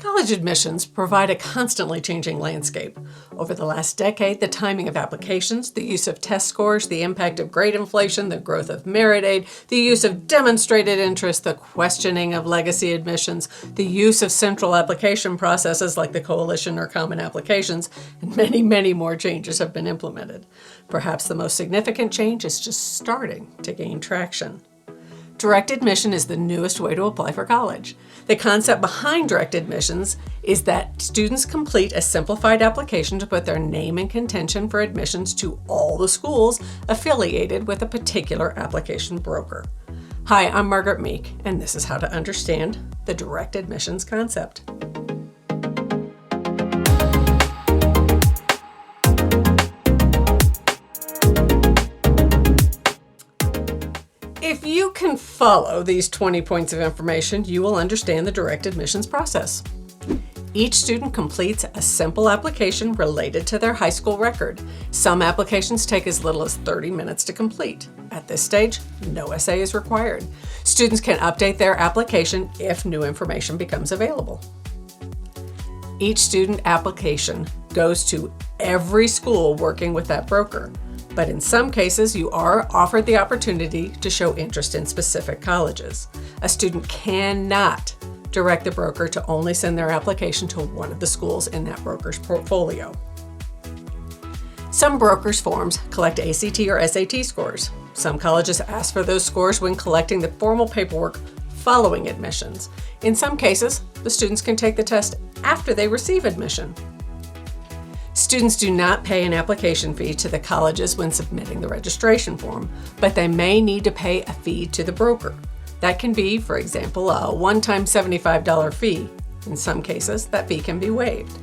College admissions provide a constantly changing landscape. Over the last decade, the timing of applications, the use of test scores, the impact of grade inflation, the growth of merit aid, the use of demonstrated interest, the questioning of legacy admissions, the use of central application processes like the coalition or common applications, and many, many more changes have been implemented. Perhaps the most significant change is just starting to gain traction. Direct admission is the newest way to apply for college. The concept behind direct admissions is that students complete a simplified application to put their name and contention for admissions to all the schools affiliated with a particular application broker. Hi, I'm Margaret Meek, and this is how to understand the direct admissions concept. If you can follow these 20 points of information, you will understand the direct admissions process. Each student completes a simple application related to their high school record. Some applications take as little as 30 minutes to complete. At this stage, no essay is required. Students can update their application if new information becomes available. Each student application goes to every school working with that broker. But in some cases, you are offered the opportunity to show interest in specific colleges. A student cannot direct the broker to only send their application to one of the schools in that broker's portfolio. Some brokers' forms collect ACT or SAT scores. Some colleges ask for those scores when collecting the formal paperwork following admissions. In some cases, the students can take the test after they receive admission. Students do not pay an application fee to the colleges when submitting the registration form, but they may need to pay a fee to the broker. That can be, for example, a one-time $75 fee. In some cases, that fee can be waived.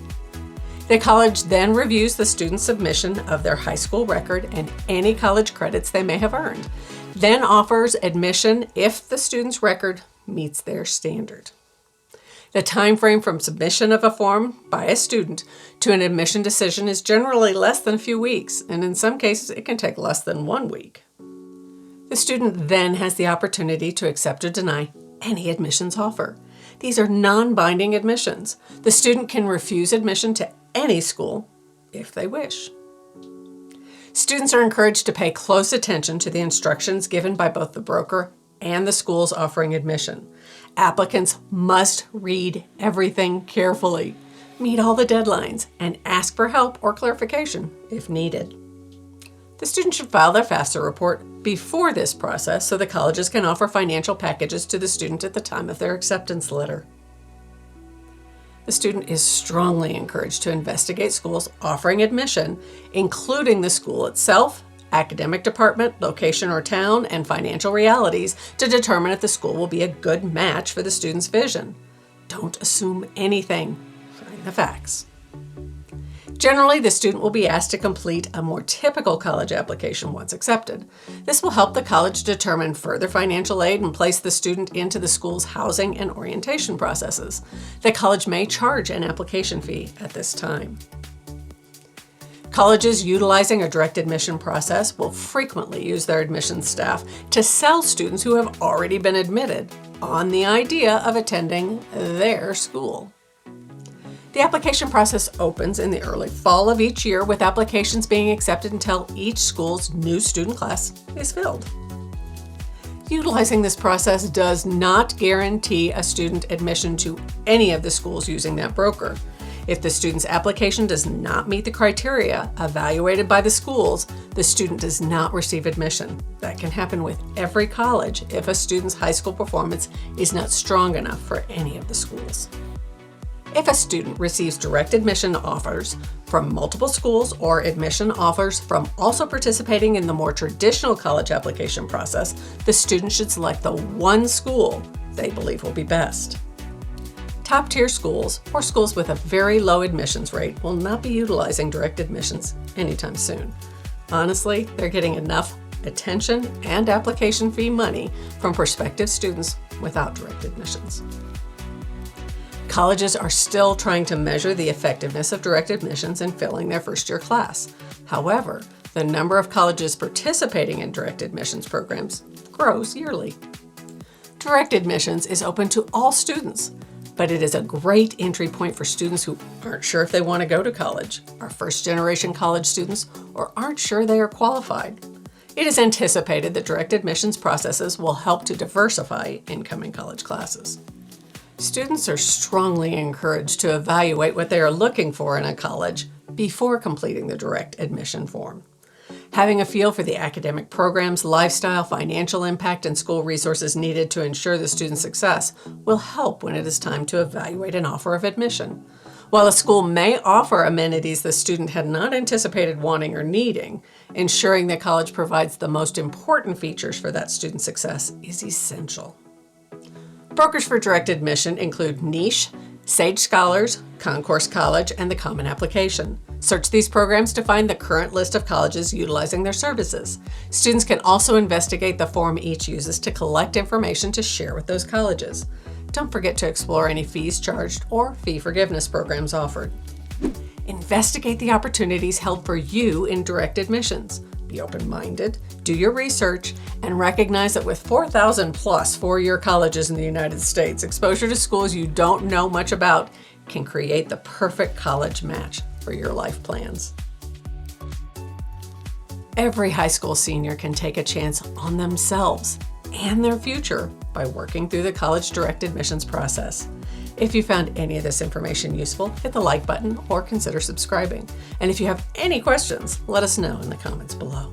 The college then reviews the student's submission of their high school record and any college credits they may have earned, then offers admission if the student's record meets their standard. The time frame from submission of a form by a student to an admission decision is generally less than a few weeks, and in some cases it can take less than 1 week. The student then has the opportunity to accept or deny any admissions offer. These are non-binding admissions. The student can refuse admission to any school if they wish. Students are encouraged to pay close attention to the instructions given by both the broker and the schools offering admission. Applicants must read everything carefully, meet all the deadlines, and ask for help or clarification if needed. The student should file their FAFSA report before this process so the colleges can offer financial packages to the student at the time of their acceptance letter. The student is strongly encouraged to investigate schools offering admission, including the school itself, academic department, location or town, and financial realities to determine if the school will be a good match for the student's vision. Don't assume anything. Find the facts. Generally, the student will be asked to complete a more typical college application once accepted. This will help the college determine further financial aid and place the student into the school's housing and orientation processes. The college may charge an application fee at this time. Colleges utilizing a direct admission process will frequently use their admissions staff to sell students who have already been admitted on the idea of attending their school. The application process opens in the early fall of each year, with applications being accepted until each school's new student class is filled. Utilizing this process does not guarantee a student admission to any of the schools using that broker. If the student's application does not meet the criteria evaluated by the schools, the student does not receive admission. That can happen with every college if a student's high school performance is not strong enough for any of the schools. If a student receives direct admission offers from multiple schools or admission offers from also participating in the more traditional college application process, the student should select the one school they believe will be best. Top-tier schools, or schools with a very low admissions rate, will not be utilizing direct admissions anytime soon. Honestly, they're getting enough attention and application fee money from prospective students without direct admissions. Colleges are still trying to measure the effectiveness of direct admissions in filling their first-year class. However, the number of colleges participating in direct admissions programs grows yearly. Direct admissions is open to all students, but it is a great entry point for students who aren't sure if they want to go to college, are first-generation college students, or aren't sure they are qualified. It is anticipated that direct admissions processes will help to diversify incoming college classes. Students are strongly encouraged to evaluate what they are looking for in a college before completing the direct admission form. Having a feel for the academic programs, lifestyle, financial impact, and school resources needed to ensure the student's success will help when it is time to evaluate an offer of admission. While a school may offer amenities the student had not anticipated wanting or needing, ensuring the college provides the most important features for that student's success is essential. Brokers for direct admission include Niche, Sage Scholars, Concourse College, and the Common Application. Search these programs to find the current list of colleges utilizing their services. Students can also investigate the form each uses to collect information to share with those colleges. Don't forget to explore any fees charged or fee forgiveness programs offered. Investigate the opportunities held for you in direct admissions. Be open-minded, do your research, and recognize that with 4,000 plus four-year colleges in the United States, exposure to schools you don't know much about can create the perfect college match for your life plans. Every high school senior can take a chance on themselves and their future by working through the college direct admissions process. If you found any of this information useful, hit the like button or consider subscribing. And if you have any questions, let us know in the comments below.